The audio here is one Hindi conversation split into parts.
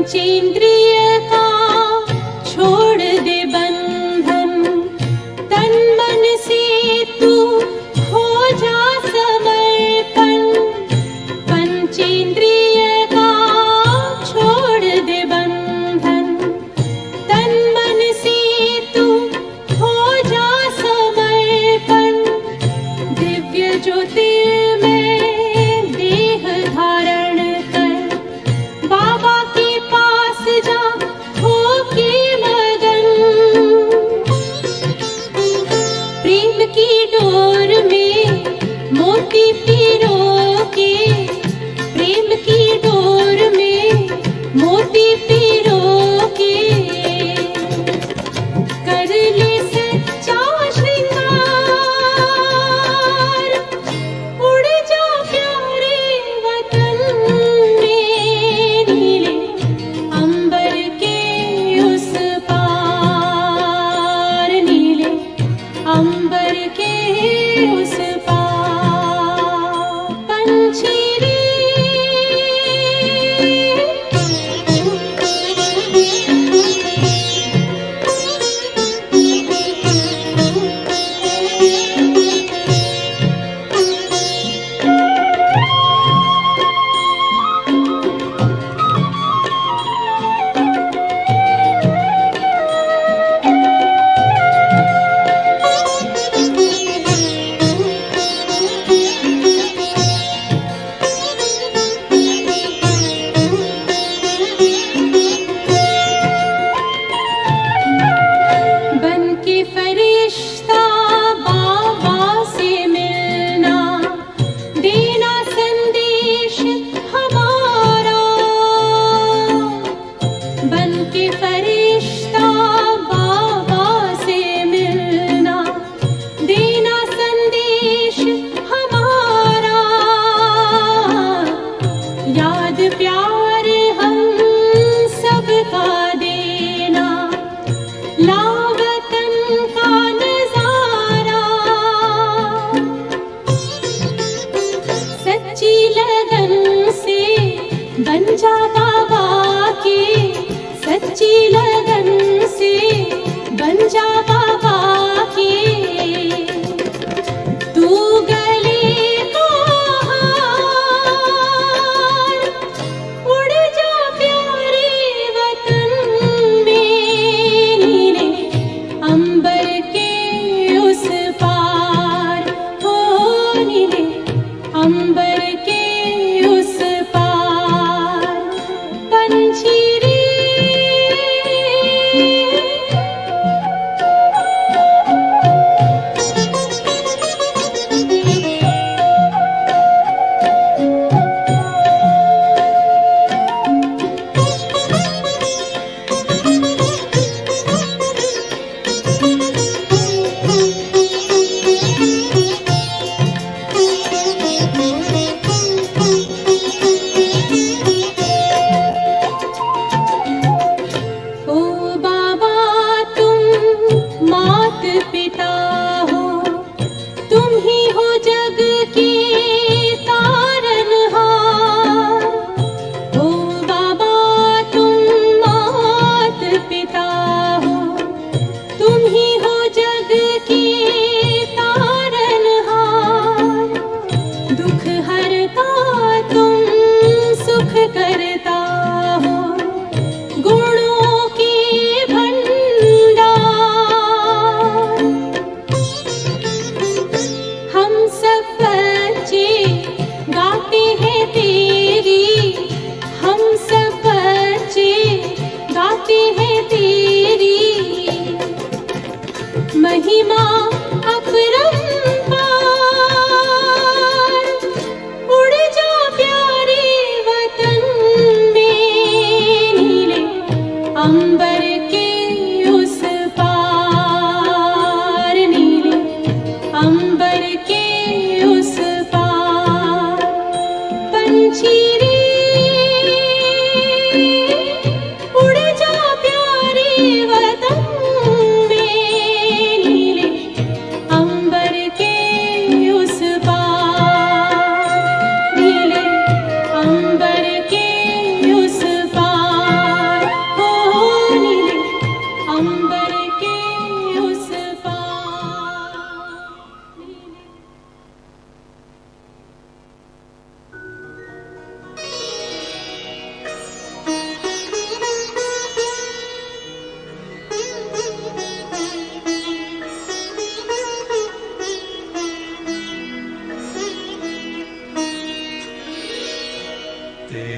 पंचेंद्रिय का छोड़ दे बंधन, तन मन से तू हो जा समर्पण। पंचेंद्रिय का छोड़ दे बंधन, तन मन से तू हो जा समर्पण। दिव्य ज्योतिर्मय देह धारण कर बाबा के पास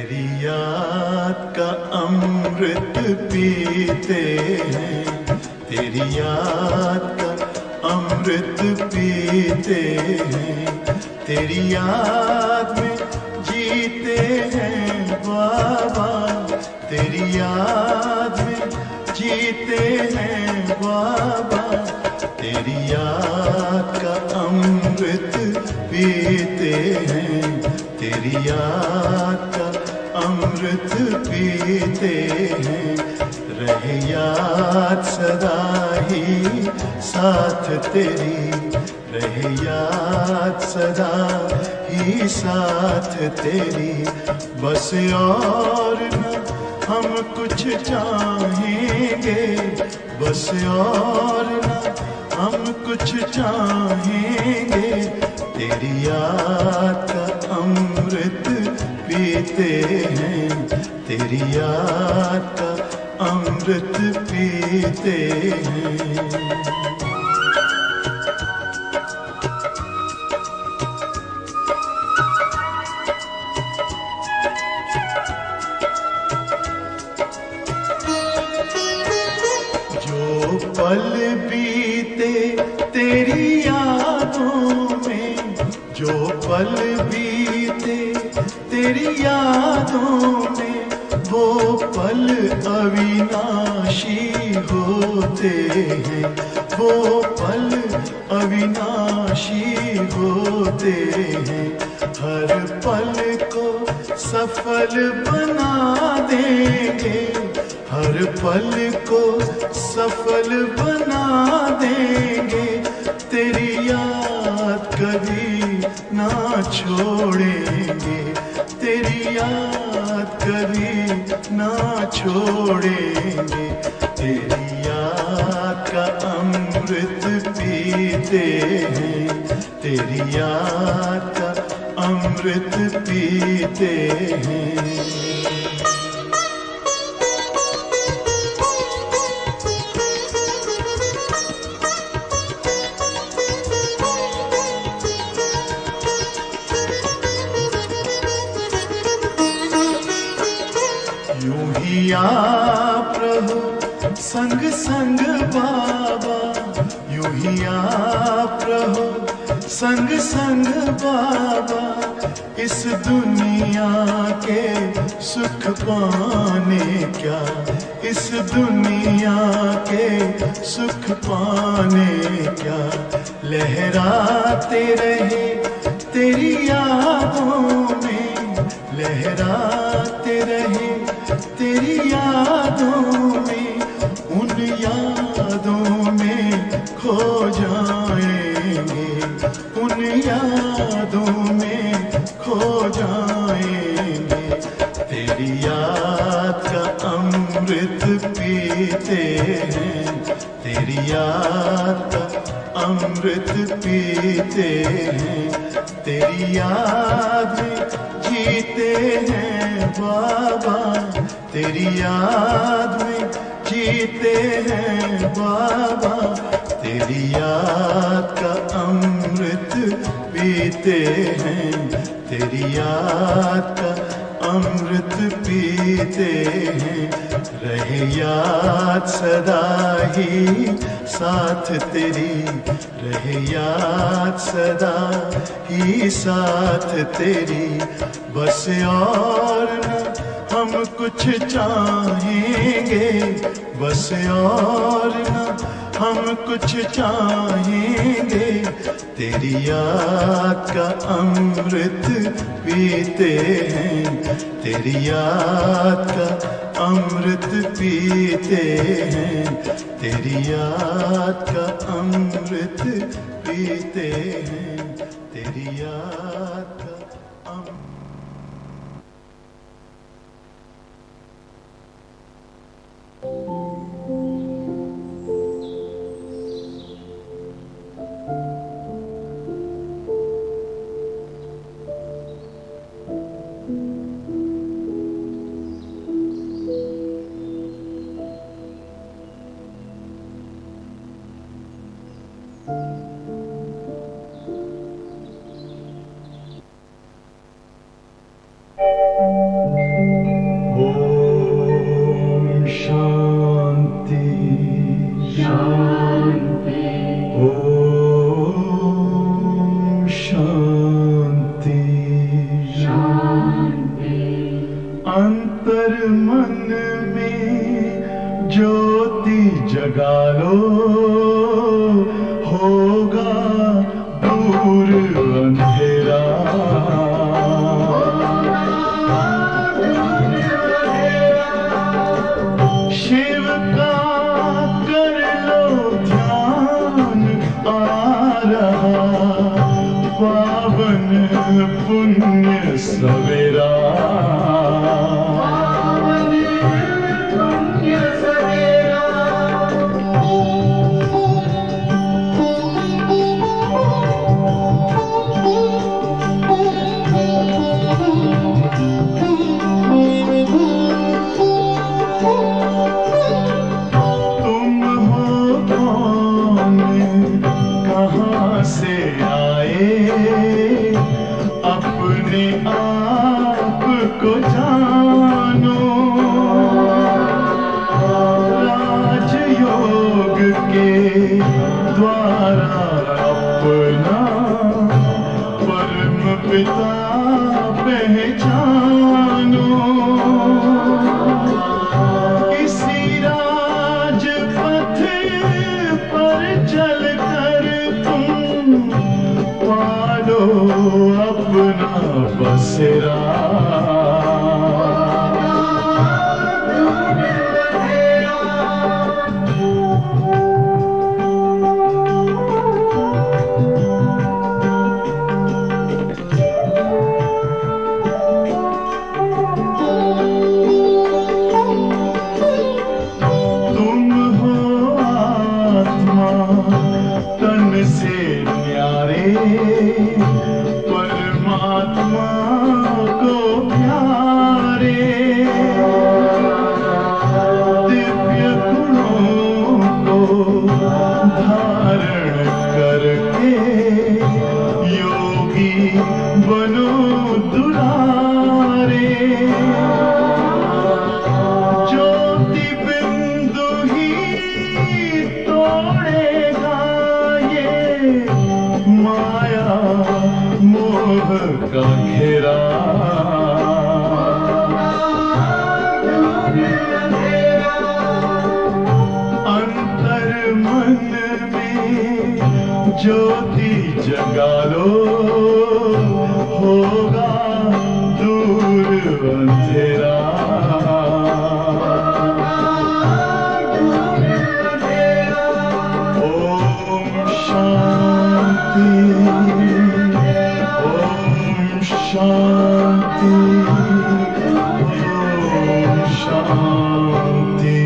तेरी याद का अमृत पीते हैं, तेरी याद का अमृत पीते हैं, तेरी याद में जीते हैं बाबा, तेरी याद में जीते हैं बाबा, तेरी याद का अमृत पीते हैं, तेरी याद का अमृत पीते हैं। रहे याद सदा ही साथ तेरी, रहे याद सदा ही साथ तेरी, बस और न हम कुछ चाहेंगे, बस और न हम कुछ चाहेंगे, तेरी याद का अमृत पीते हैं, तेरी याद का अमृत पीते हैं। जो पल बीते तेरी यादों में, जो पल बीते तेरी यादों में, वो पल अविनाशी होते हैं, वो पल अविनाशी होते हैं। हर पल को सफल बना देंगे, हर पल को सफल बना देंगे, तेरी याद कभी ना छोड़ेंगे, तेरी याद कभी ना छोड़ेंगे, तेरी याद का अमृत पीते हैं, तेरी याद का अमृत पीते हैं। यूं ही आप रहो संग संग बाबा, यूं ही आप रहो संग संग बाबा, इस दुनिया के सुख पाने क्या, इस दुनिया के सुख पाने क्या, लहराते रहे तेरी यादों में, लहराते रहे तेरी यादों में, उन यादों में खो जाएंगे, उन यादों में खो जाएंगे, तेरी याद का अमृत पीते हैं, तेरी याद का अमृत पीते हैं, तेरी याद में जीते हैं बाबा, तेरी याद में जीते हैं बाबा, तेरी याद का अमृत पीते हैं, तेरी याद का अमृत पीते हैं। रहे याद सदा ही साथ तेरी, रहे याद सदा ही साथ तेरी, बस और न हम कुछ चाहेंगे, बस और न हम कुछ चाहेंगे, तेरी याद का अमृत पीते हैं, तेरी याद का अमृत पीते हैं, तेरी याद का अमृत पीते हैं, तेरी याद का अमृत। अंतर मन में ज्योति जगा लो, होगा दूर अंधेरा। शिव का कर लो ध्यान, आ रहा पावन पुण्य सवेरा। तुम हो कौन, कहाँ से आए, अपने आप को जानो। राजयोग के द्वारा अपना परम पिता पहचानो। इसी राजपथ पर चलकर तुम पालो अपना बसेरा। तुम हो आत्मा तन से न्यारे, परमात्मा को प्यारे। दिव्य गुणों को धारण करके योगी बनो दुलारे। ज्योति बिंदु ही तोड़ेगा ये माया मोह का घेरा। अंतर मन में ज्योति जगा लो, होगा दूर अंधेरा। ओम शांति, ओम शांति, ओम शांति।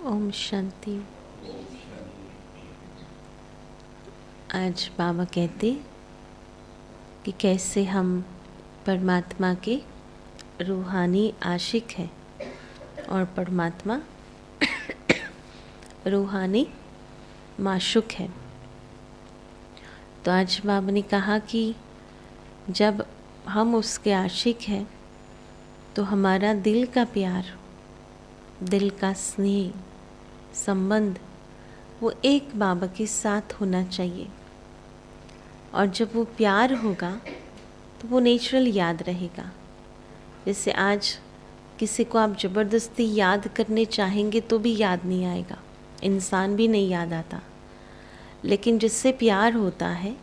ओम शांति। आज बाबा कहते कि कैसे हम परमात्मा के रूहानी आशिक हैं और परमात्मा रूहानी माशूक है। तो आज बाबा ने कहा कि जब हम उसके आशिक हैं तो हमारा दिल का प्यार, दिल का स्नेह, संबंध वो एक बाबा के साथ होना चाहिए। और जब वो प्यार होगा तो वो नेचुरल याद रहेगा। जैसे आज किसी को आप ज़बरदस्ती याद करने चाहेंगे तो भी याद नहीं आएगा, इंसान भी नहीं याद आता। लेकिन जिससे प्यार होता है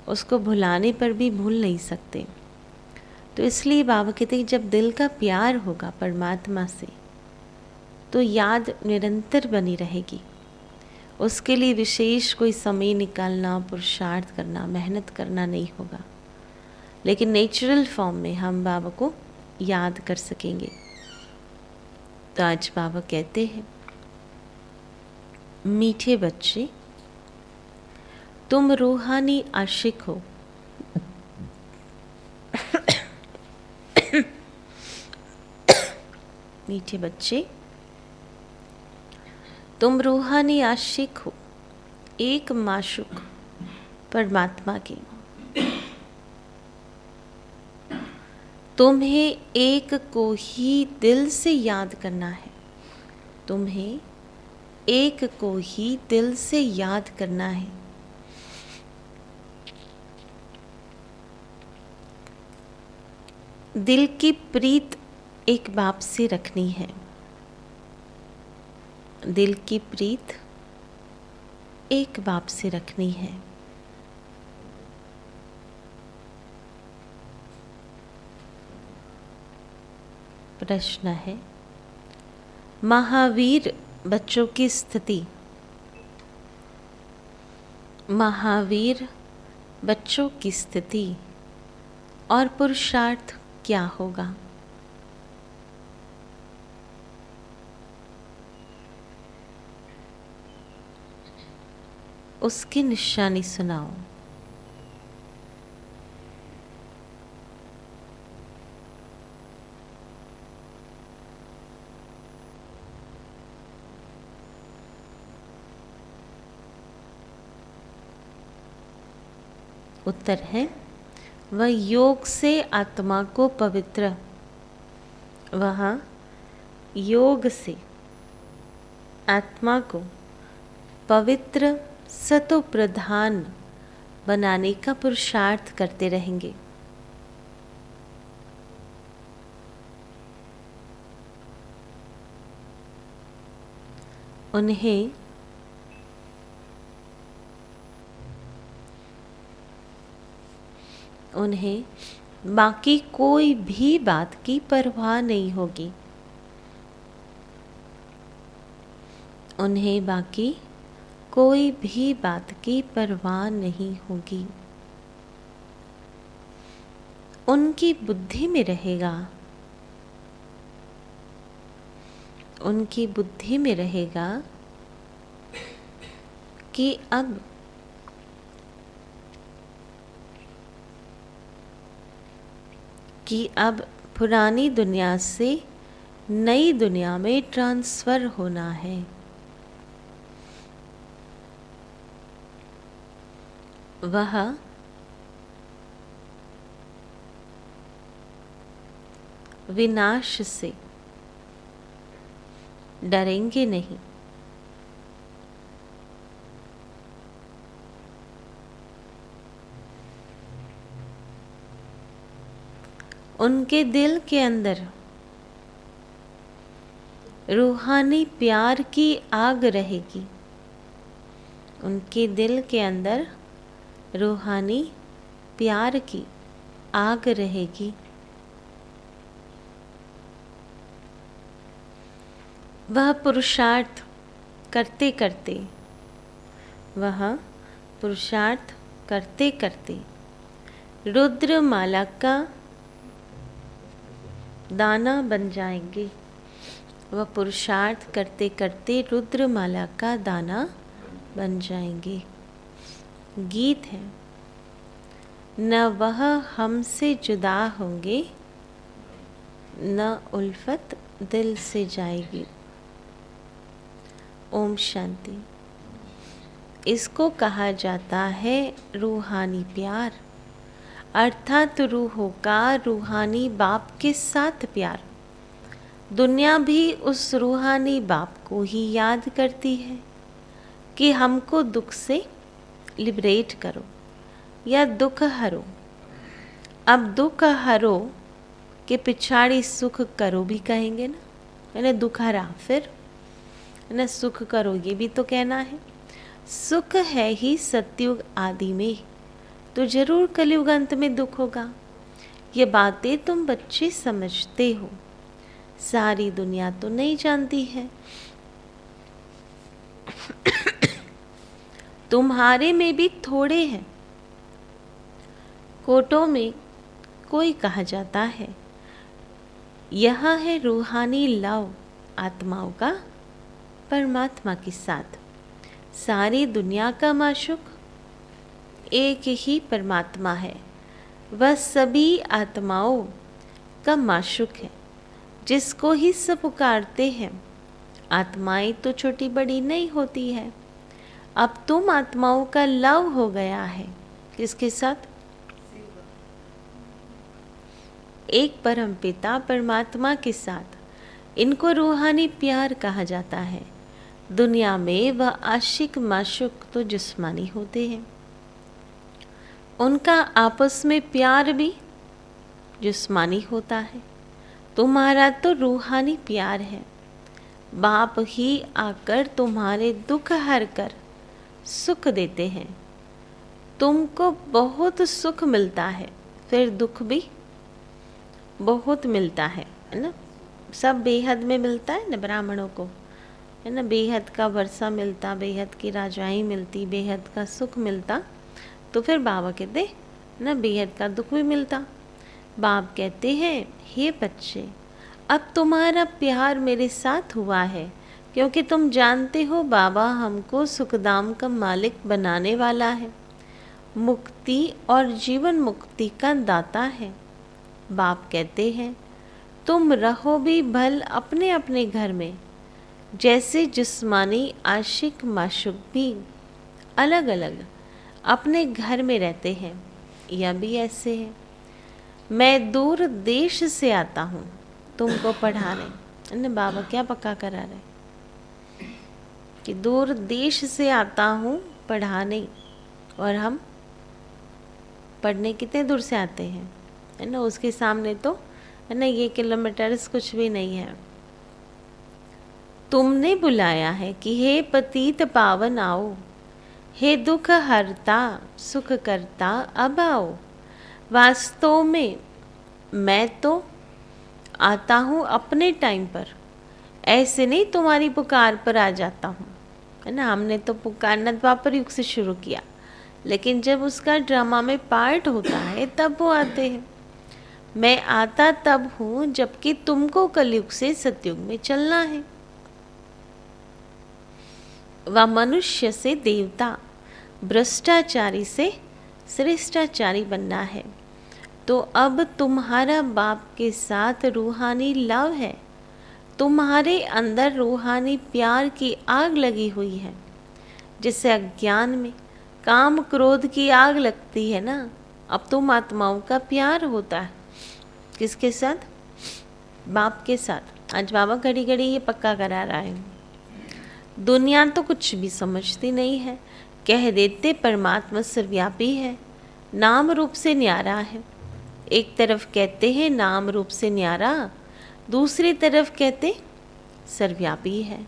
उसको भुलाने पर भी भूल नहीं सकते। तो इसलिए बाबा कहते हैं जब दिल का प्यार होगा परमात्मा से तो याद निरंतर बनी रहेगी। उसके लिए विशेष कोई समय निकालना, पुरुषार्थ करना, मेहनत करना नहीं होगा, लेकिन नेचुरल फॉर्म में हम बाबा को याद कर सकेंगे। तो आज बाबा कहते हैं, मीठे बच्चे, तुम रूहानी आशिक हो। मीठे बच्चे, तुम रूहानी आशिक हो, एक माशूक परमात्मा के। तुम्हें एक को ही दिल से याद करना है। तुम्हें एक को ही दिल से याद करना है। दिल की प्रीत एक बाप से रखनी है। दिल की प्रीत एक बाप से रखनी है। प्रश्न है, महावीर बच्चों की स्थिति। महावीर बच्चों की स्थिति और पुरुषार्थ क्या होगा? उसकी निशानी सुनाओ। उत्तर है, वह योग से आत्मा को पवित्र, वह योग से आत्मा को पवित्र सतो प्रधान बनाने का पुरुषार्थ करते रहेंगे। उन्हें बाकी कोई भी बात की परवाह नहीं होगी। उन्हें बाकी कोई भी बात की परवाह नहीं होगी। उनकी बुद्धि में रहेगा, उनकी बुद्धि में रहेगा कि अब पुरानी दुनिया से नई दुनिया में ट्रांसफर होना है। वह विनाश से डरेंगे नहीं। उनके दिल के अंदर रूहानी प्यार की आग रहेगी। उनके दिल के अंदर रूहानी प्यार की आग रहेगी। वह पुरुषार्थ करते करते, वह पुरुषार्थ करते करते रुद्र माला का दाना बन जाएंगे। वह पुरुषार्थ करते करते रुद्र माला का दाना बन जाएंगे। गीत है, न वह हमसे जुदा होंगे, न उल्फत दिल से जाएगी। ओम शांति। इसको कहा जाता है रूहानी प्यार, अर्थात रूहों का रूहानी बाप के साथ प्यार। दुनिया भी उस रूहानी बाप को ही याद करती है कि हमको दुख से लिबरेट करो या दुख हरो। अब दुख हरो के पिछाड़ी सुख करो भी कहेंगे ना, मैंने दुख हरा, फिर ना सुख करो ये भी तो कहना है। सुख है ही सतयुग आदि में, तो जरूर कलयुग अंत में दुख होगा। ये बातें तुम बच्चे समझते हो, सारी दुनिया तो नहीं जानती है। तुम्हारे में भी थोड़े हैं। कोटों में कोई कहा जाता है। यह है रूहानी लव आत्माओं का परमात्मा के साथ। सारी दुनिया का माशूक एक ही परमात्मा है। वह सभी आत्माओं का माशूक है, जिसको ही सब पुकारते हैं। आत्माएं तो छोटी बड़ी नहीं होती है। अब तुम आत्माओं का लव हो गया है। किसके साथ? एक परम पिता परमात्मा के साथ। इनको रूहानी प्यार कहा जाता है। दुनिया में वह आशिक माशूक तो जिस्मानी होते हैं। उनका आपस में प्यार भी जिस्मानी होता है। तुम्हारा तो रूहानी प्यार है। बाप ही आकर तुम्हारे दुख हर कर सुख देते हैं। तुमको बहुत सुख मिलता है, फिर दुख भी बहुत मिलता है ना। सब बेहद में मिलता है ना, ब्राह्मणों को है ना, बेहद का वर्षा मिलता, बेहद की राजाई मिलती, बेहद का सुख मिलता। तो फिर बाबा कहते ना बेहद का दुख भी मिलता। बाप कहते हैं, हे बच्चे, अब तुम्हारा प्यार मेरे साथ हुआ है, क्योंकि तुम जानते हो बाबा हमको सुखधाम का मालिक बनाने वाला है, मुक्ति और जीवन मुक्ति का दाता है। बाप कहते हैं, तुम रहो भी भल अपने अपने घर में, जैसे जिस्मानी आशिक माशूक भी अलग अलग अपने घर में रहते हैं। यह भी ऐसे है। मैं दूर देश से आता हूँ तुमको पढ़ाने। बाबा क्या पक्का करा रहे कि दूर देश से आता हूँ पढ़ाने। और हम पढ़ने कितने दूर से आते हैं, है ना। उसके सामने तो है ना ये किलोमीटर्स कुछ भी नहीं है। तुमने बुलाया है कि हे पतित पावन आओ, हे दुख हरता सुख करता अब आओ। वास्तव में मैं तो आता हूँ अपने टाइम पर, ऐसे नहीं तुम्हारी पुकार पर आ जाता हूँ, है ना। हमने तो पुकारना द्वापर युग से शुरू किया, लेकिन जब उसका ड्रामा में पार्ट होता है तब वो आते हैं। मैं आता तब हूँ जबकि तुमको कलयुग से सतयुग में चलना है। वह मनुष्य से देवता, भ्रष्टाचारी से श्रेष्ठाचारी बनना है। तो अब तुम्हारा बाप के साथ रूहानी लव है। तुम्हारे अंदर रूहानी प्यार की आग लगी हुई है, जिससे अज्ञान में काम क्रोध की आग लगती है ना। अब तुम आत्माओं का प्यार होता है। किसके साथ? बाप के साथ। आज बाबा घड़ी घड़ी ये पक्का करा रहा है। दुनिया तो कुछ भी समझती नहीं है। कह देते परमात्मा सर्वव्यापी है, नाम रूप से न्यारा है। एक तरफ कहते हैं नाम रूप से न्यारा, दूसरी तरफ कहते सर्वव्यापी है।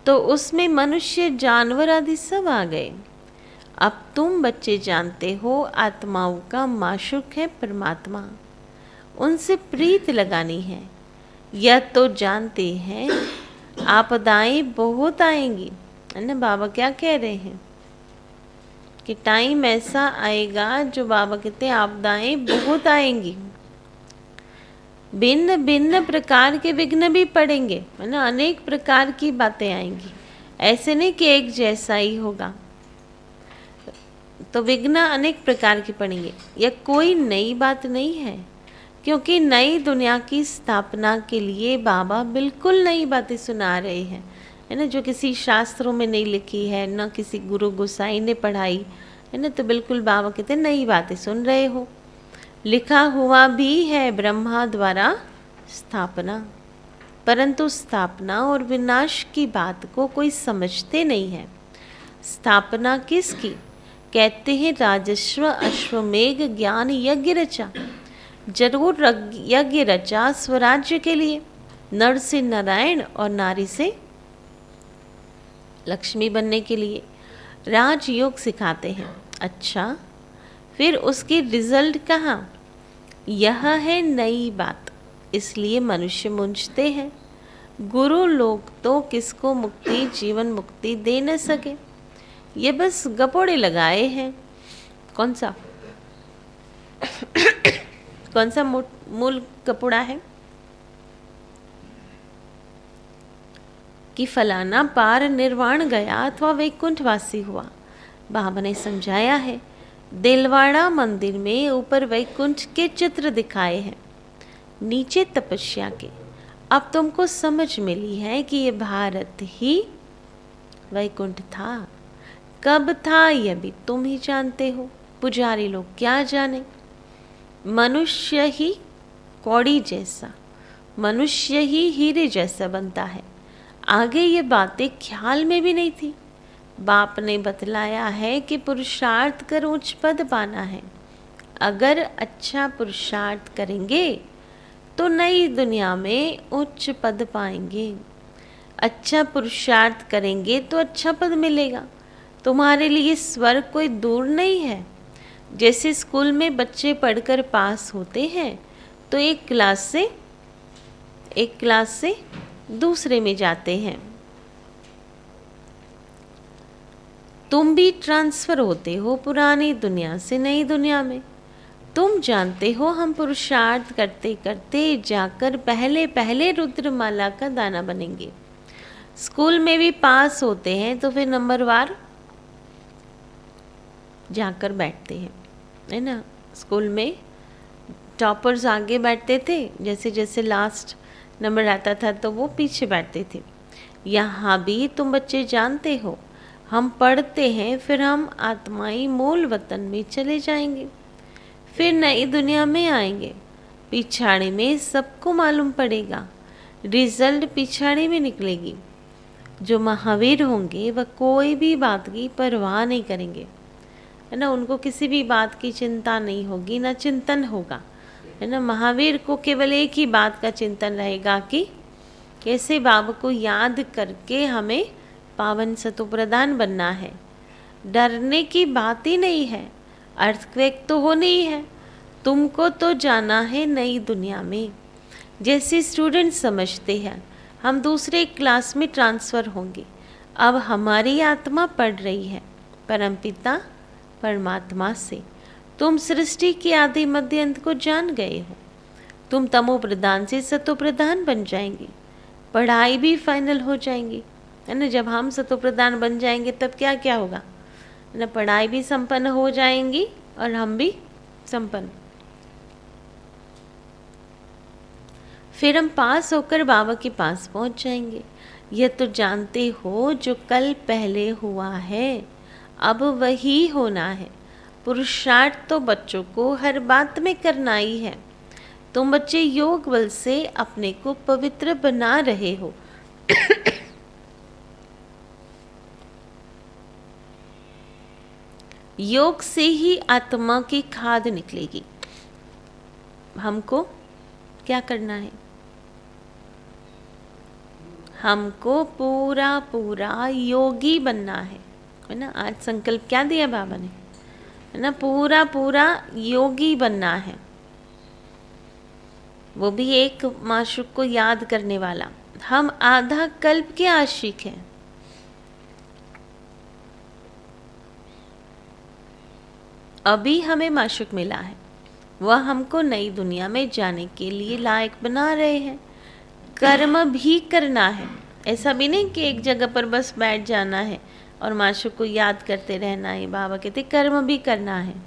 तो उसमें मनुष्य जानवर आदि सब आ गए। अब तुम बच्चे जानते हो आत्माओं का माशूक है परमात्मा, उनसे प्रीत लगानी है। यह तो जानते हैं आपदाएं बहुत आएंगी, है ना। बाबा क्या कह रहे हैं कि टाइम ऐसा आएगा जो बाबा कहते हैं आपदाएं बहुत आएंगी। भिन्न भिन्न प्रकार के विघ्न भी पड़ेंगे, है ना। अनेक प्रकार की बातें आएंगी, ऐसे नहीं कि एक जैसा ही होगा। तो विघ्न अनेक प्रकार के पड़ेंगे। यह कोई नई बात नहीं है, क्योंकि नई दुनिया की स्थापना के लिए बाबा बिल्कुल नई बातें सुना रहे हैं, है ना। जो किसी शास्त्रों में नहीं लिखी है, न किसी गुरु गोसाई ने पढ़ाई है ना। तो बिल्कुल बाबा कहते हैं नई बातें सुन रहे हो। लिखा हुआ भी है ब्रह्मा द्वारा स्थापना, परंतु स्थापना और विनाश की बात को कोई समझते नहीं है। स्थापना किसकी? कहते हैं राजस्व अश्वमेघ ज्ञान यज्ञ रचा। जरूर यज्ञ रचा स्वराज्य के लिए, नर से नारायण और नारी से लक्ष्मी बनने के लिए राजयोग सिखाते हैं। अच्छा, फिर उसकी रिजल्ट कहाँ? यह है नई बात। इसलिए मनुष्य मूंझते हैं। गुरु लोग तो किसको मुक्ति, जीवन मुक्ति दे न सके, ये बस गपोड़े लगाए हैं। कौन सा कौन सा मूल गपोड़ा है कि फलाना पार निर्वाण गया अथवा वैकुंठवासी हुआ। बाबा ने समझाया है, दिलवाड़ा मंदिर में ऊपर वैकुंठ के चित्र दिखाए हैं, नीचे तपस्या के। अब तुमको समझ मिली है कि ये भारत ही वैकुंठ था। कब था यह भी तुम ही जानते हो, पुजारी लोग क्या जाने। मनुष्य ही कौड़ी जैसा, मनुष्य ही हीरे जैसा बनता है। आगे ये बातें ख्याल में भी नहीं थी। बाप ने बतलाया है कि पुरुषार्थ कर उच्च पद पाना है। अगर अच्छा पुरुषार्थ करेंगे तो नई दुनिया में उच्च पद पाएंगे। अच्छा पुरुषार्थ करेंगे तो अच्छा पद मिलेगा। तुम्हारे लिए स्वर्ग कोई दूर नहीं है। जैसे स्कूल में बच्चे पढ़कर पास होते हैं तो एक क्लास से दूसरे में जाते हैं। तुम भी ट्रांसफर होते हो पुरानी दुनिया से नई दुनिया में। तुम जानते हो हम पुरुषार्थ करते करते जाकर पहले पहले रुद्रमाला का दाना बनेंगे। स्कूल में भी पास होते हैं तो फिर नंबरवार जाकर बैठते हैं, है ना। स्कूल में टॉपर्स आगे बैठते थे, जैसे जैसे लास्ट नंबर आता था तो वो पीछे बैठते थे। यहाँ भी तुम बच्चे जानते हो, हम पढ़ते हैं फिर हम आत्माई मूल वतन में चले जाएंगे, फिर नई दुनिया में आएंगे। पिछाड़ी में सबको मालूम पड़ेगा, रिजल्ट पिछाड़ी में निकलेगी। जो महावीर होंगे वह कोई भी बात की परवाह नहीं करेंगे, है ना। उनको किसी भी बात की चिंता नहीं होगी, ना चिंतन होगा, है ना। महावीर को केवल एक ही बात का चिंतन रहेगा कि कैसे बाबा को याद करके हमें पावन सतो प्रधान बनना है। डरने की बात ही नहीं है, अर्थक्वेक तो होनी ही है। तुमको तो जाना है नई दुनिया में। जैसे स्टूडेंट समझते हैं हम दूसरे क्लास में ट्रांसफ़र होंगे। अब हमारी आत्मा पढ़ रही है परमपिता परमात्मा से। तुम सृष्टि के आदि मध्य अंत को जान गए हो। तुम तमो प्रधान से सतो प्रधान बन जाएंगे, पढ़ाई भी फाइनल हो जाएंगी, है ना। जब हम सतो प्रधान बन जाएंगे तब क्या क्या होगा, है ना। पढ़ाई भी संपन्न हो जाएंगी और हम भी संपन्न। फिर हम पास होकर बाबा के पास पहुंच जाएंगे। यह तो जानते हो जो कल पहले हुआ है अब वही होना है। पुरुषार्थ तो बच्चों को हर बात में करना ही है। तुम बच्चे योग बल से अपने को पवित्र बना रहे हो। योग से ही आत्मा की खाद निकलेगी। हमको क्या करना है, हमको पूरा पूरा योगी बनना है ना। आज संकल्प क्या दिया बाबा ने, है ना। पूरा पूरा योगी बनना है, वो भी एक माशूक को याद करने वाला। हम आधा कल्प के आशिक हैं। अभी हमें माशूक मिला है, वह हमको नई दुनिया में जाने के लिए लायक बना रहे हैं। कर्म भी करना है, ऐसा भी नहीं कि एक जगह पर बस बैठ जाना है और माशूक को याद करते रहना है। बाबा कहते कर्म भी करना है।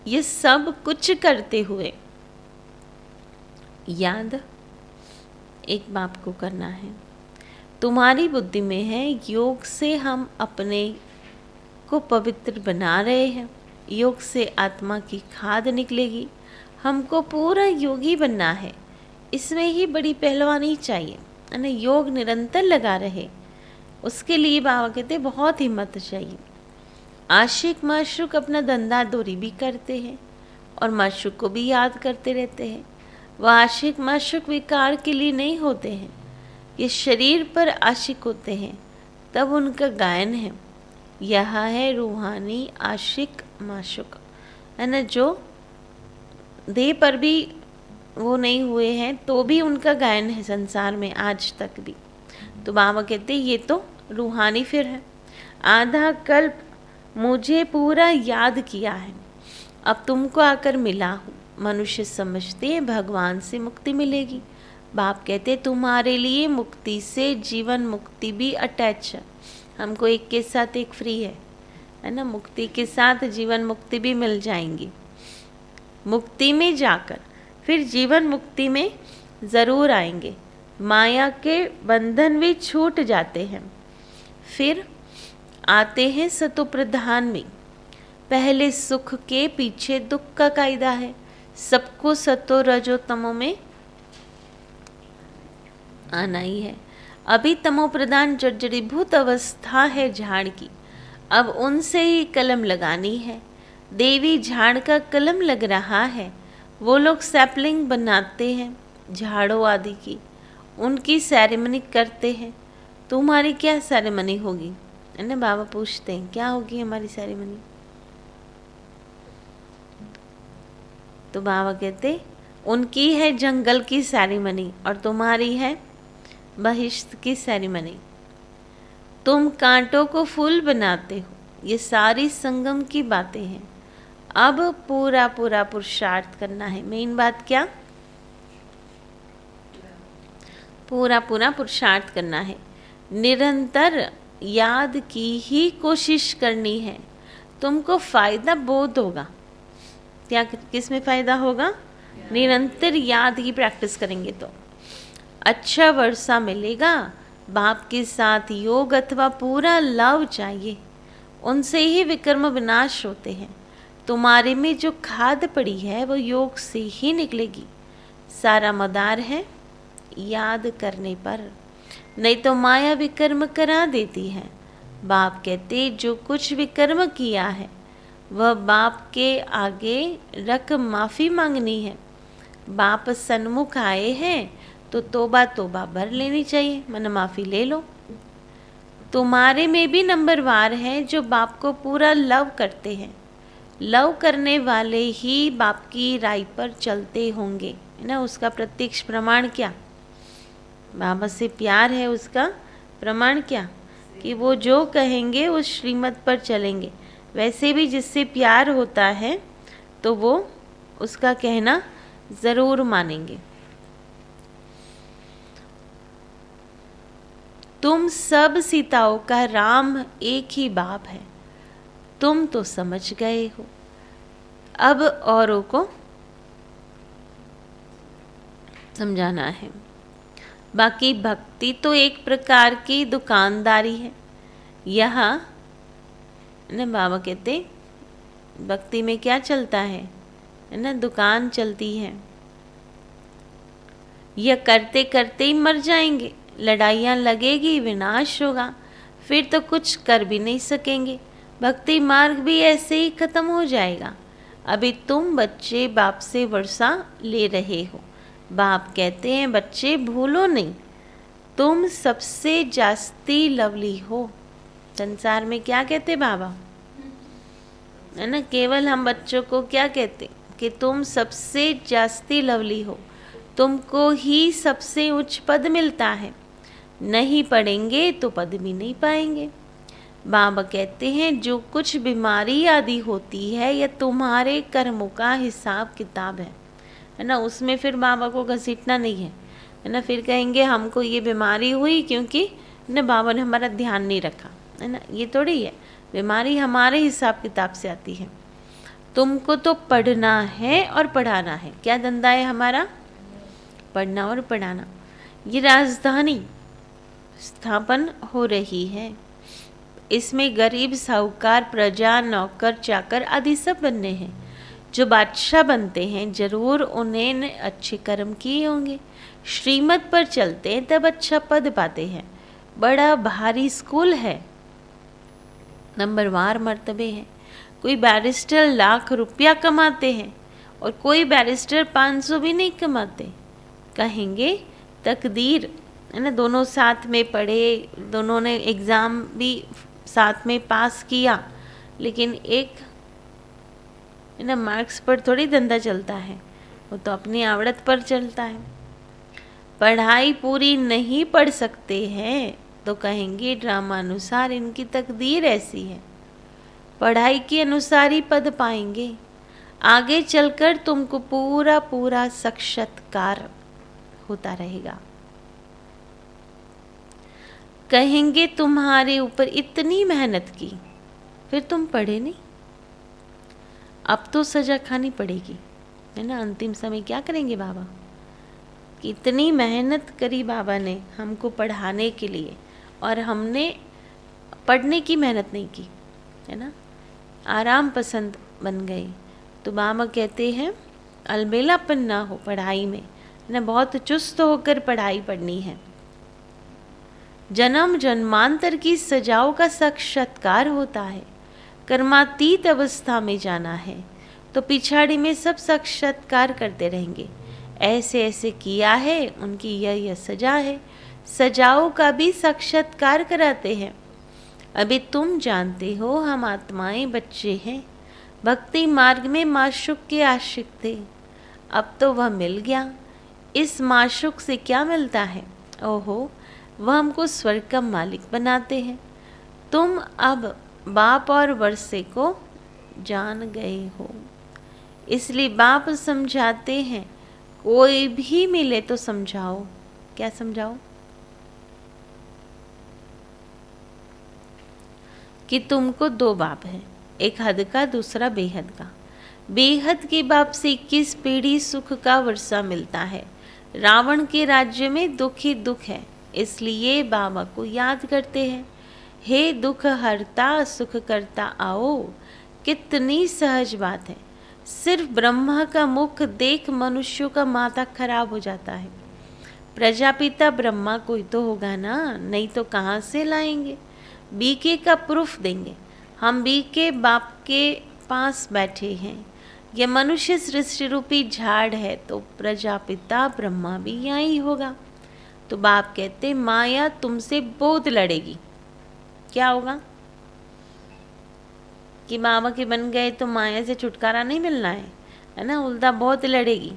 ये सब कुछ करते हुए याद एक बाप को करना है। तुम्हारी बुद्धि में है योग से हम अपने को पवित्र बना रहे हैं, योग से आत्मा की खाद निकलेगी। हमको पूरा योगी बनना है, इसमें ही बड़ी पहलवानी चाहिए, है ना। योग निरंतर लगा रहे, उसके लिए बाबा कहते बहुत हिम्मत चाहिए। आशिक माशूक अपना धंधा दोरी भी करते हैं और माशूक को भी याद करते रहते हैं। वह आशिक माशूक विकार के लिए नहीं होते हैं, ये शरीर पर आशिक होते हैं, तब उनका गायन है। यह है रूहानी आशिक माशूक, है ना, जो देह पर भी वो नहीं हुए हैं तो भी उनका गायन है संसार में आज तक भी। तो बाबा कहते ये तो रूहानी फिर है। आधा कल्प मुझे पूरा याद किया है, अब तुमको आकर मिला हूँ। मनुष्य समझते हैं भगवान से मुक्ति मिलेगी। बाप कहते तुम्हारे लिए मुक्ति से जीवन मुक्ति भी अटैच है। हमको एक के साथ एक फ्री है ना। मुक्ति के साथ जीवन मुक्ति भी मिल जाएंगी। मुक्ति में जाकर फिर जीवन मुक्ति में ज़रूर आएंगे। माया के बंधन भी छूट जाते हैं। फिर आते हैं सतो प्रधान में। पहले सुख के पीछे दुख का कायदा है। सबको सतो रजो तमो में आना ही है। अभी तमो प्रधान जर्जरीभूत अवस्था है झाड़ की, अब उनसे ही कलम लगानी है। देवी झाड़ का कलम लग रहा है। वो लोग सैपलिंग बनाते हैं झाड़ों आदि की, उनकी सेरेमनी करते हैं। तुम्हारी क्या सेरेमनी होगी, है ना। बाबा पूछते हैं क्या होगी हमारी सेरेमनी। तो बाबा कहते उनकी है जंगल की सेरेमनी और तुम्हारी है बहिश्त की सेरेमनी। तुम कांटों को फूल बनाते हो। ये सारी संगम की बातें हैं। अब पूरा पूरा पुरुषार्थ करना है। मेन बात क्या, पूरा पूरा पुरुषार्थ करना है। निरंतर याद की ही कोशिश करनी है। तुमको फायदा बोध होगा। क्या किस में फायदा होगा, निरंतर याद की प्रैक्टिस करेंगे तो अच्छा वर्षा मिलेगा। बाप के साथ योग अथवा पूरा लव चाहिए, उनसे ही विकर्म विनाश होते हैं। तुम्हारे में जो खाद पड़ी है वो योग से ही निकलेगी। सारा मदार है याद करने पर, नहीं तो माया विकर्म करा देती है। बाप कहते जो कुछ विकर्म किया है वह बाप के आगे रख माफ़ी मांगनी है। बाप सन्मुख आए हैं तो तोबा तोबा भर लेनी चाहिए, मन माफ़ी ले लो। तुम्हारे में भी नंबरवार है जो बाप को पूरा लव करते हैं। लव करने वाले ही बाप की राय पर चलते होंगे, है ना। उसका प्रत्यक्ष प्रमाण क्या, बाबा से प्यार है, उसका प्रमाण क्या कि वो जो कहेंगे उस श्रीमत पर चलेंगे। वैसे भी जिससे प्यार होता है तो वो उसका कहना ज़रूर मानेंगे। तुम सब सीताओं का राम एक ही बाप है, तुम तो समझ गए हो। अब औरों को समझाना है। बाकी भक्ति तो एक प्रकार की दुकानदारी है। यहाँ ना बाबा कहते भक्ति में क्या चलता है ना, दुकान चलती है। यह करते करते ही मर जाएंगे, लड़ाइयाँ लगेगी, विनाश होगा, फिर तो कुछ कर भी नहीं सकेंगे। भक्ति मार्ग भी ऐसे ही खत्म हो जाएगा। अभी तुम बच्चे बाप से वर्षा ले रहे हो। बाप कहते हैं बच्चे भूलो नहीं, तुम सबसे जास्ती लवली हो। संसार में क्या कहते बाबा, है ना। केवल हम बच्चों को क्या कहते कि तुम सबसे जास्ती लवली हो, तुमको ही सबसे उच्च पद मिलता है। नहीं पढ़ेंगे तो पद भी नहीं पाएंगे। बाबा कहते हैं जो कुछ बीमारी आदि होती है यह तुम्हारे कर्मों का हिसाब किताब है ना। उसमें फिर बाबा को घसीटना नहीं है ना। फिर कहेंगे हमको ये बीमारी हुई क्योंकि ना बाबा ने हमारा ध्यान नहीं रखा, है ना। ये थोड़ी है, बीमारी हमारे हिसाब किताब से आती है। तुमको तो पढ़ना है और पढ़ाना है। क्या धंधा है हमारा, पढ़ना और पढ़ाना। ये राजधानी स्थापन हो रही है, इसमें गरीब साहूकार प्रजा नौकर चाकर आदि सब बनने हैं। जो बादशाह बनते हैं जरूर उन्हें अच्छे कर्म किए होंगे, श्रीमत पर चलते हैं तब अच्छा पद पाते हैं। बड़ा भारी स्कूल है, नंबरवार मर्तबे हैं। कोई बैरिस्टर लाख रुपया कमाते हैं और कोई बैरिस्टर 500 भी नहीं कमाते। कहेंगे तकदीर, है ना। दोनों साथ में पढ़े, दोनों ने एग्ज़ाम भी साथ में पास किया, लेकिन एक है ना मार्क्स पर थोड़ी धंधा चलता है वो तो अपनी आवड़त पर चलता है। पढ़ाई पूरी नहीं पढ़ सकते हैं तो कहेंगे ड्रामानुसार इनकी तकदीर ऐसी है। पढ़ाई के अनुसार ही पद पाएंगे। आगे चलकर तुमको पूरा पूरा साक्षात्कार होता रहेगा। कहेंगे तुम्हारे ऊपर इतनी मेहनत की, फिर तुम पढ़े नहीं। अब तो सजा खानी पड़ेगी, है ना। अंतिम समय क्या करेंगे बाबा? इतनी मेहनत करी बाबा ने हमको पढ़ाने के लिए और हमने पढ़ने की मेहनत नहीं की, है ना। आराम पसंद बन गए। तो बाबा कहते हैं अलबेलापन ना हो पढ़ाई में, है ना। बहुत चुस्त होकर पढ़ाई पढ़नी है। जन्म जन्मांतर की सजाओं का साक्षात्कार होता है। कर्मातीत अवस्था में जाना है तो पिछाड़ी में सब साक्षात्कार करते रहेंगे। ऐसे ऐसे किया है, उनकी यह सजा है। सजाओं का भी साक्षात्कार कराते हैं। अभी तुम जानते हो हम आत्माएं बच्चे हैं, भक्ति मार्ग में माशूक के आशिक थे। अब तो वह मिल गया। इस माशूक से क्या मिलता है? ओहो, वह हमको स्वर्ग का मालिक बनाते हैं। तुम अब बाप और वर्षे को जान गए हो, इसलिए बाप समझाते हैं कोई भी मिले तो समझाओ। क्या समझाओ? कि तुमको दो बाप है, एक हद का दूसरा बेहद का। बेहद के बाप से 21 पीढ़ी सुख का वर्षा मिलता है। रावण के राज्य में दुख ही दुख है, इसलिए बाबा को याद करते हैं। हे दुख हरता सुख करता आओ, कितनी सहज बात है। सिर्फ ब्रह्मा का मुख देख मनुष्यों का माथा खराब हो जाता है। प्रजापिता ब्रह्मा कोई तो होगा ना, नहीं तो कहाँ से लाएंगे? बीके का प्रूफ देंगे। हम बीके बाप के पास बैठे हैं। यह मनुष्य सृष्टि रूपी झाड़ है तो प्रजापिता ब्रह्मा भी यहाँ ही होगा। तो बाप कहते माया तुमसे बहुत लड़ेगी। क्या होगा कि बाबा के बन गए तो माया से छुटकारा नहीं मिलना है ना। उल्टा बहुत लड़ेगी,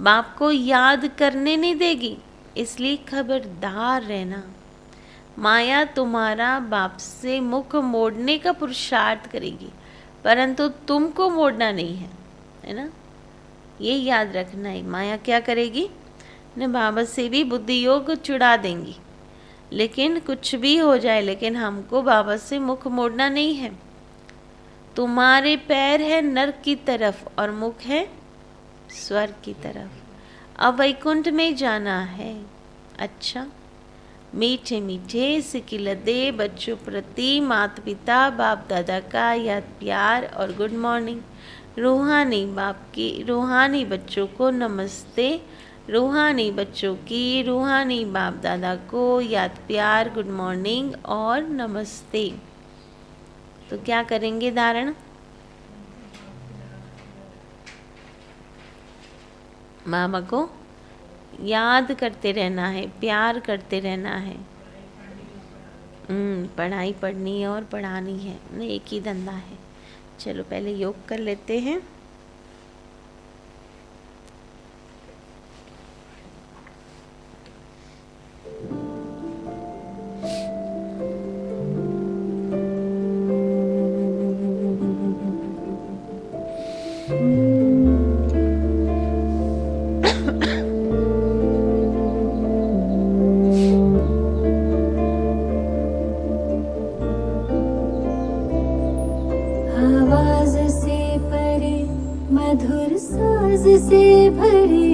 बाप को याद करने नहीं देगी, इसलिए खबरदार रहना। माया तुम्हारा बाप से मुख मोड़ने का पुरुषार्थ करेगी, परंतु तुमको मोड़ना नहीं है ना। ये याद रखना है। माया क्या करेगी न, बाबा से भी बुद्धि योग चुड़ा देंगी। लेकिन कुछ भी हो जाए, लेकिन हमको बाबा से मुख मोड़ना नहीं है। तुम्हारे पैर है नरक की तरफ और मुख है स्वर्ग की तरफ। अब वैकुंठ में जाना है। अच्छा, मीठे मीठे सिकिल दे बच्चों प्रति माता पिता बाप दादा का याद प्यार और गुड मॉर्निंग। रूहानी बाप की रूहानी बच्चों को नमस्ते। रूहानी बच्चों की रूहानी बाप दादा को याद प्यार गुड मॉर्निंग और नमस्ते। तो क्या करेंगे धारण? मामा को याद करते रहना है, प्यार करते रहना है। पढ़ाई पढ़नी है और पढ़ानी है ना, एक ही धंधा है। चलो पहले योग कर लेते हैं। आवाज से परे मधुर साज से भरे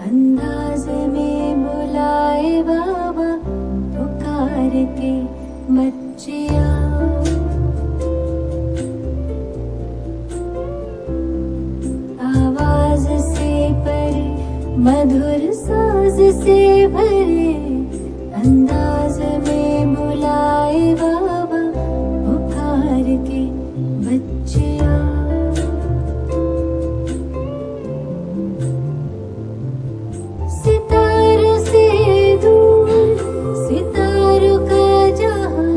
अंदाज में बुलाए बाबा पुकार के बच्चे आओ। आवाज से परे मधुर साज से भरे अंदाज में बुलाए बाबा पुकार के बच्चे आओ। सितारों से दूर सितारों का जहां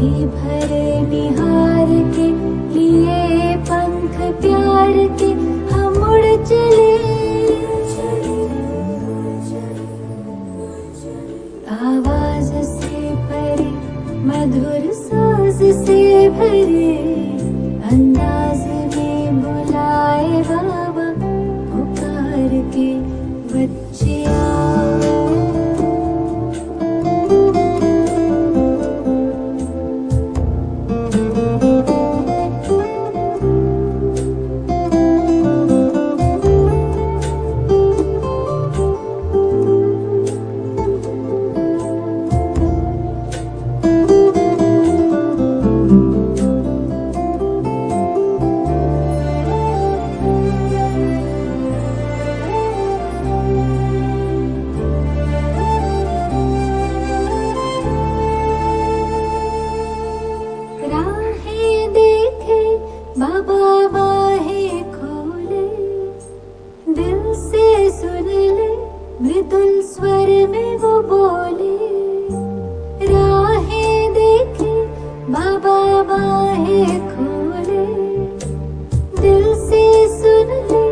जी भरे निहार के लिए पंख प्यार के हम उड़ चले। आवाज से परे मधुर साज से भरे अंदाज में बुलाए बाबा पुकार के बच्चिया। राहें देखे बाबा बाहें खोले, दिल से सुन ले मृदुल स्वर में वो बोले। राहें देखे बाबा बाहें खोले, दिल से सुन ले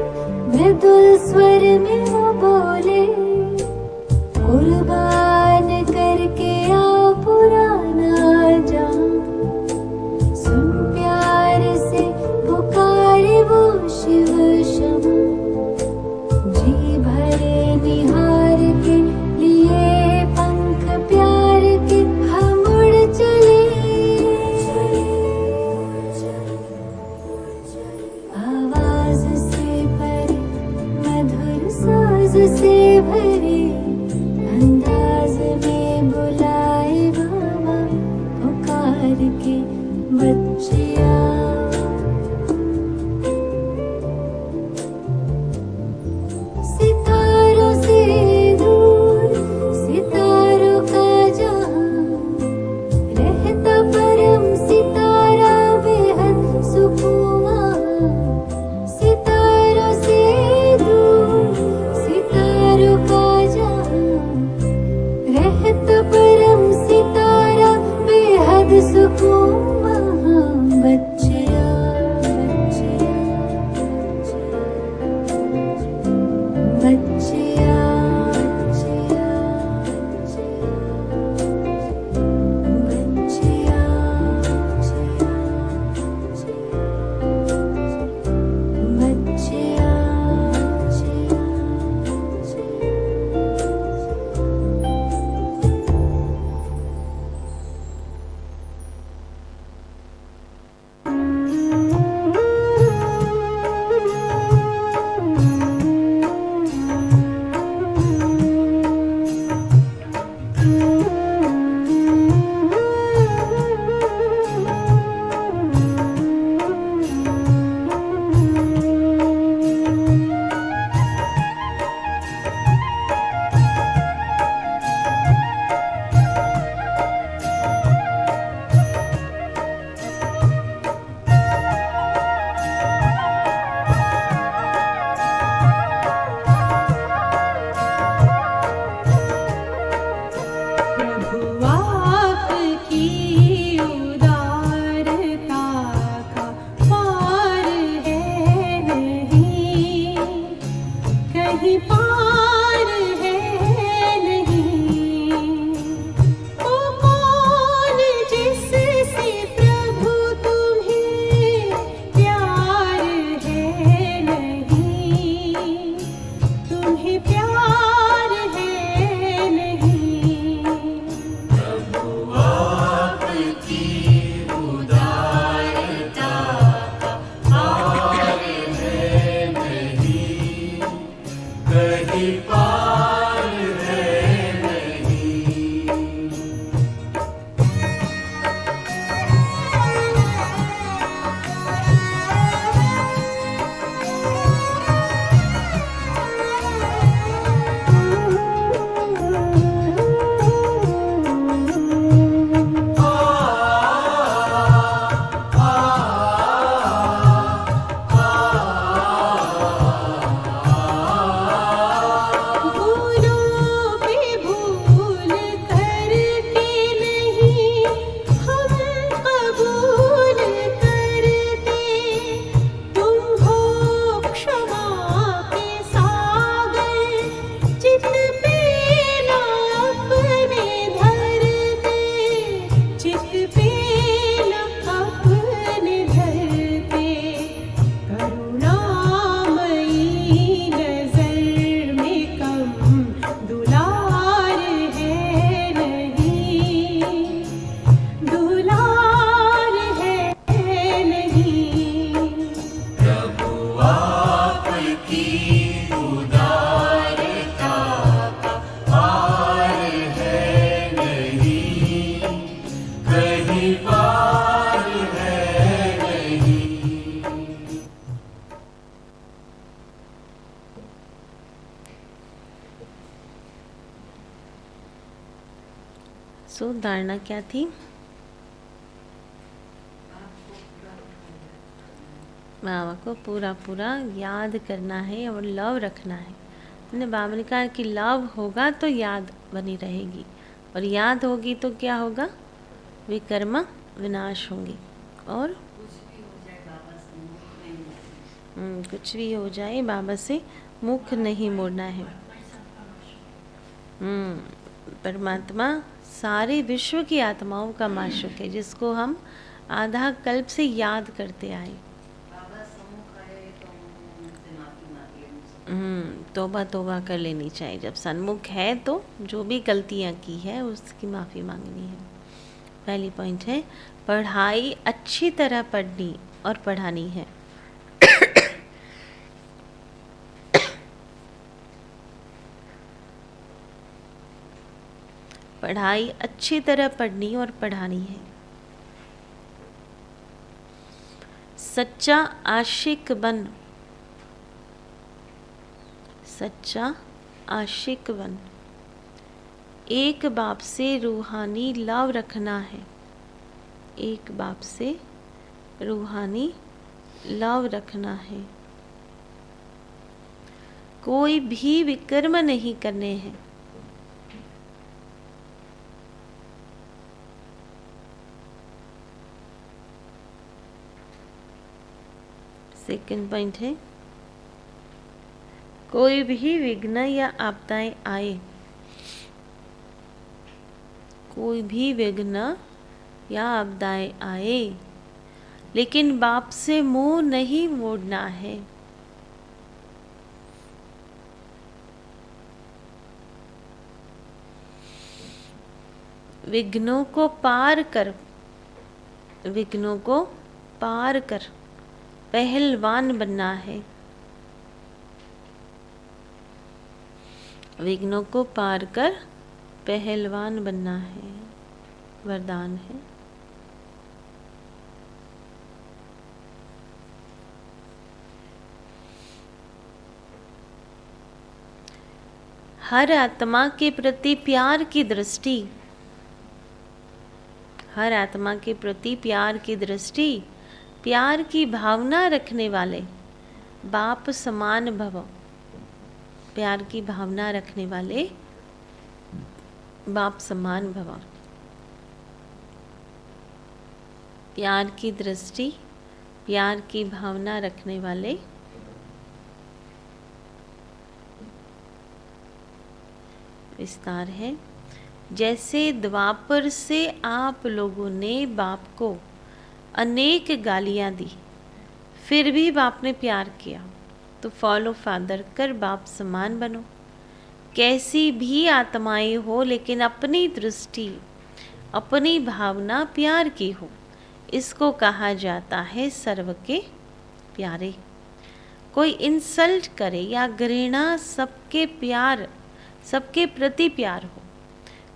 मृदुल स्वर में वो बोले। कुर्बान करके आ पुराना जान, सुन प्यार से पुकारे वो शिव क्षमा। जी भरे निहार के लिए पंख प्यार के हम उड़ चले। आवाज से परे मधुर साज से भरे अंदाज में बुलाए बाबा पुकार के बच्चिया। सितारों से दूर सितारों का जहां, रहता परम सितारा बेहद सुकून वहां। सितारों से दूर सितारों का जहां, रहता परम सितारा बेहद सुकून वहां। धारणा क्या थी? बाबा को पूरा पूरा याद करना है और लव रखना है। मैंने बाबा ने कहा कि लव होगा तो याद बनी रहेगी, और याद होगी तो क्या होगा? विकर्म विनाश होंगे। और कुछ भी हो जाए बाबा से मुख नहीं मोड़ना है। परमात्मा सारे विश्व की आत्माओं का माशूक है, जिसको हम आधा कल्प से याद करते आए। तौबा तौबा कर लेनी चाहिए। जब सन्मुख है तो जो भी गलतियां की है उसकी माफ़ी मांगनी है। पहली पॉइंट है पढ़ाई अच्छी तरह पढ़नी और पढ़ानी है। पढ़ाई अच्छी तरह पढ़नी और पढ़ानी है। सच्चा आशिक बन, सच्चा आशिक बन। एक बाप से रूहानी लव रखना है। एक बाप से रूहानी लव रखना है। कोई भी विकर्म नहीं करने हैं। सेकंड पॉइंट है कोई भी विघ्न या आपदाएं आए, कोई भी विघ्न या आपदाएं आए, लेकिन बाप से मुंह नहीं मोड़ना है। विघ्नों को पार कर, विघ्नों को पार कर पहलवान बनना है। विघ्नों को पार कर पहलवान बनना है, वरदान है। हर आत्मा के प्रति प्यार की दृष्टि, हर आत्मा के प्रति प्यार की दृष्टि, प्यार की भावना रखने वाले बाप समान भव। प्यार की भावना रखने वाले बाप समान भव। प्यार की दृष्टि, प्यार की भावना रखने वाले विस्तार है। जैसे द्वापर से आप लोगों ने बाप को अनेक गालियां दी, फिर भी बाप ने प्यार किया, तो फॉलो फादर कर बाप समान बनो। कैसी भी आत्माएं हो, लेकिन अपनी दृष्टि, अपनी भावना प्यार की हो, इसको कहा जाता है सर्व के प्यारे। कोई इंसल्ट करे या घृणा, सबके प्यार, सबके प्रति प्यार हो,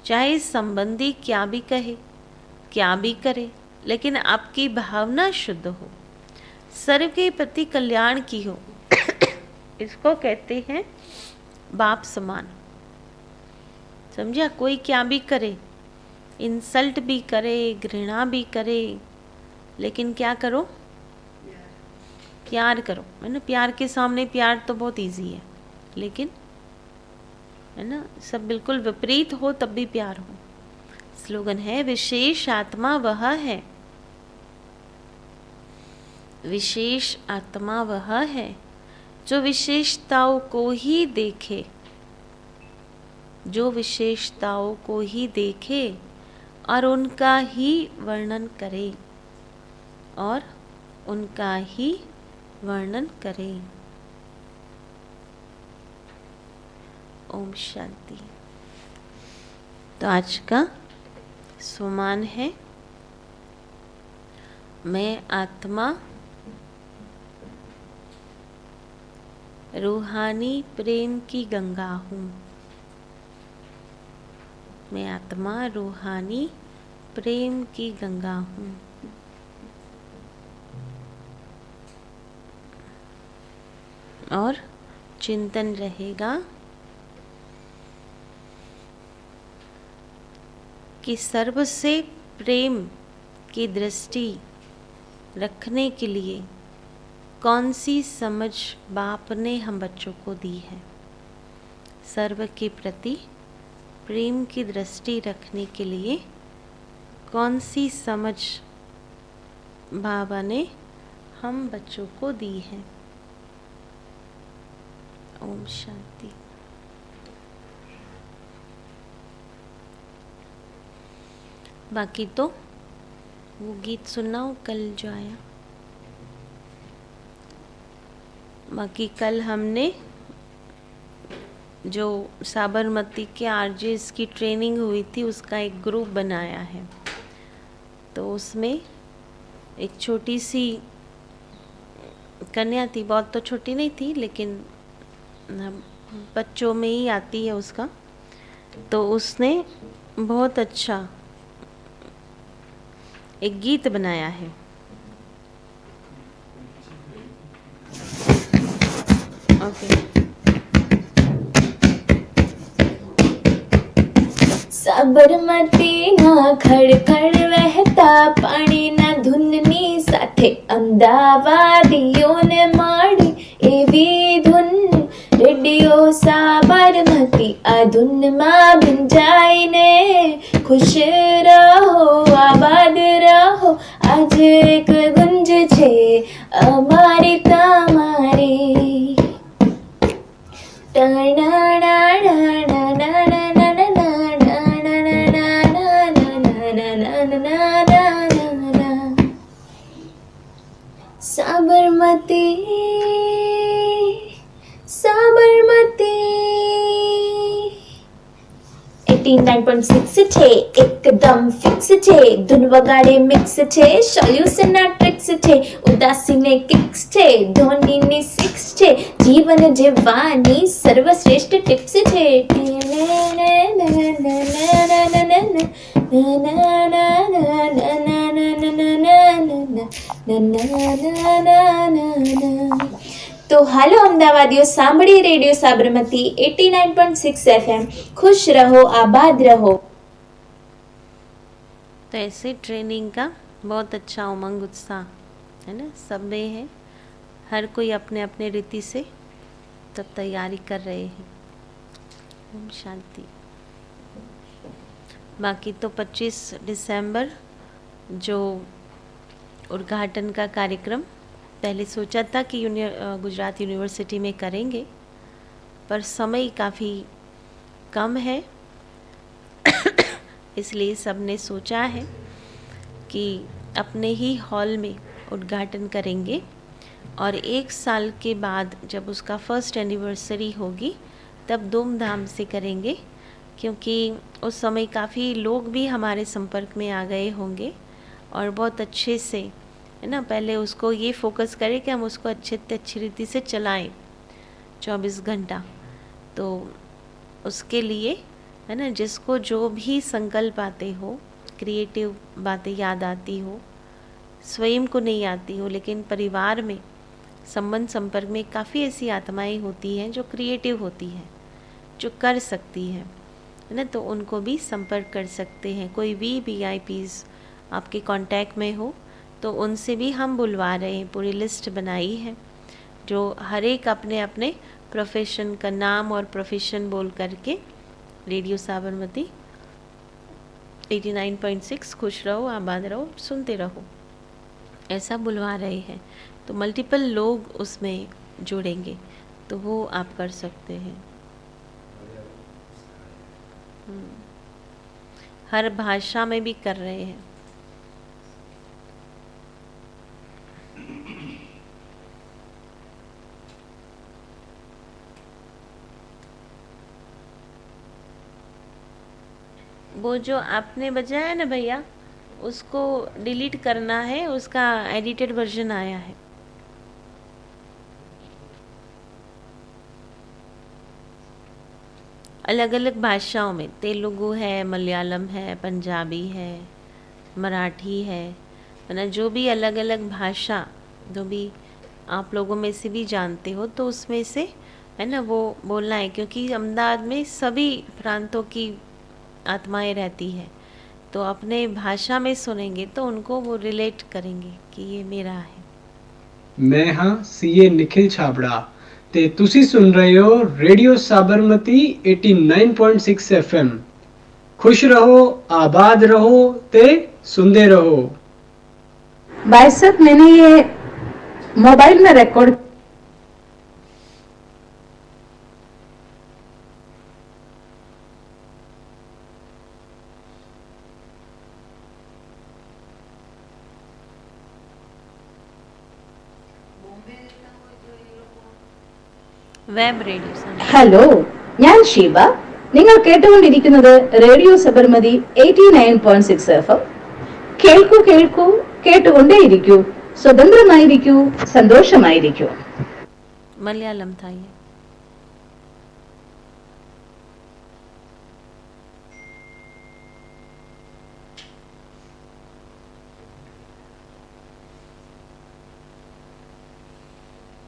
चाहे संबंधी क्या भी कहे, क्या भी करे, लेकिन आपकी भावना शुद्ध हो, सर्व के प्रति कल्याण की हो, इसको कहते हैं बाप समान। समझा? कोई क्या भी करे, इंसल्ट भी करे, घृणा भी करे, लेकिन क्या करो? प्यार करो। है ना? प्यार के सामने प्यार तो बहुत इजी है, लेकिन है ना, सब बिल्कुल विपरीत हो तब भी प्यार हो। स्लोगन है विशेष आत्मा वह है, विशेष आत्मा वह है जो विशेषताओं को ही देखे, जो विशेषताओं को ही देखे और उनका ही वर्णन करे, और उनका ही वर्णन करे। ओम शांति। तो आज का सुमान है मैं आत्मा रूहानी प्रेम की गंगा हूँ। मैं आत्मा रूहानी प्रेम की गंगा हूँ। और चिंतन रहेगा कि सर्व से प्रेम की दृष्टि रखने के लिए कौन सी समझ बाप ने हम बच्चों को दी है। सर्व के प्रति प्रेम की दृष्टि रखने के लिए कौन सी समझ बाबा ने हम बच्चों को दी है। ओम शांति। बाकी तो वो गीत सुनाओ कल जो आया। बाकी कल हमने जो साबरमती के आरजेस की ट्रेनिंग हुई थी उसका एक ग्रुप बनाया है। तो उसमें एक छोटी सी कन्या थी, बहुत तो छोटी नहीं थी लेकिन बच्चों में ही आती है उसका। तो उसने बहुत अच्छा एक गीत बनाया है। ओके। साबरमती ना खड़ वहता पाणी ना धुननी साथे अमदावादीओने माड़ी एवी धुन। रेडियो साबरमती आ धुन मां भिंजाईने खुश रहो आबाद रहो। आज एक गुंज छे अमारी तमारी। साबरमती साबरमती 89.6 છે એકદમ ફિક્સ છે ધૂન વગાડે મિક્સ છે સોલ્યુશન ના ટ્રિક્સ છે ઉદાસીને કિક્સ છે ધોનીની સિક્સ છે જીવન જીવવાની સર્વશ્રેષ્ઠ ટિપ્સ છે। तो हालो अमदावादियों सांभળી रेडियो साबरमती 89.6 FM। खुश रहो आबाद रहो। तो ऐसे ट्रेनिंग का बहुत अच्छा उमंग उत्साह है ना, सब में है। हर कोई अपने अपने रीति से तब तैयारी कर रहे हैं। ओम शांति। बाकी तो 25 दिसंबर जो उद्घाटन का कार्यक्रम पहले सोचा था कि गुजरात यूनिवर्सिटी में करेंगे, पर समय काफ़ी कम है इसलिए सबने सोचा है कि अपने ही हॉल में उद्घाटन करेंगे और 1 साल के बाद जब उसका फर्स्ट एनिवर्सरी होगी तब धूमधाम से करेंगे, क्योंकि उस समय काफ़ी लोग भी हमारे संपर्क में आ गए होंगे और बहुत अच्छे से है ना। पहले उसको ये फोकस करें कि हम उसको अच्छी रीति से चलाएं 24 घंटा। तो उसके लिए है ना, जिसको जो भी संकल्प आते हो, क्रिएटिव बातें याद आती हो, स्वयं को नहीं आती हो, लेकिन परिवार में संबंध संपर्क में काफ़ी ऐसी आत्माएं होती हैं जो क्रिएटिव होती हैं, जो कर सकती है ना, तो उनको भी संपर्क कर सकते हैं। कोई भी VIPs आपके कांटेक्ट में हो तो उनसे भी हम बुलवा रहे हैं। पूरी लिस्ट बनाई है जो हर एक अपने अपने प्रोफेशन का नाम और प्रोफेशन बोल करके रेडियो साबरमती 89.6 खुश रहो आबाद रहो सुनते रहो ऐसा बुलवा रहे हैं। तो मल्टीपल लोग उसमें जुड़ेंगे तो वो आप कर सकते हैं। हर भाषा में भी कर रहे हैं। वो जो आपने बजाया ना भैया, उसको डिलीट करना है, उसका एडिटेड वर्जन आया है। अलग अलग भाषाओं में, तेलुगु है, मलयालम है, पंजाबी है, मराठी है ना, जो भी अलग अलग भाषा जो भी आप लोगों में से भी जानते हो तो उसमें से है ना वो बोलना है, क्योंकि अहमदाबाद में सभी प्रांतों की आत्माएं रहती है तो अपने भाषा में सुनेंगे तो उनको वो रिलेट करेंगे कि ये मेरा है। मैं हाँ सीए निखिल छाबड़ा ਤੇ ਤੁਸੀਂ ਸੁਣ ਰਹੇ ਹੋ ਰੇਡੀਓ ਸਾਬਰਮਤੀ 89.6 FM। खुश रहो, आबाद रहो ते सुनते रहो। भाई साहब मैंने ये मोबाइल में रिकॉर्ड वेब रेडियो सुन। ഹലോ ഞാൻ ഷീബ നിങ്ങൾ കേട്ടുകൊണ്ടിരിക്കുന്നത് റേഡിയോ സബർമതി 89.6 FM കേൾക്കൂ കേൾക്കൂ കേട്ടുകൊണ്ടേയിരിക്കൂ സ്വതന്ത്രമായിരിക്കൂ സന്തോഷമായിരിക്കൂ मलयालम था ये।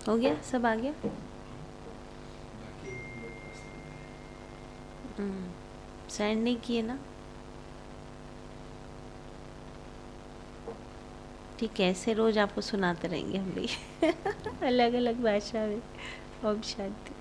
हो गया, सब आ गया। सेंड नहीं किए ना? ठीक है, ऐसे रोज आपको सुनाते रहेंगे हम भी अलग अलग भाषा में। ओम शांति।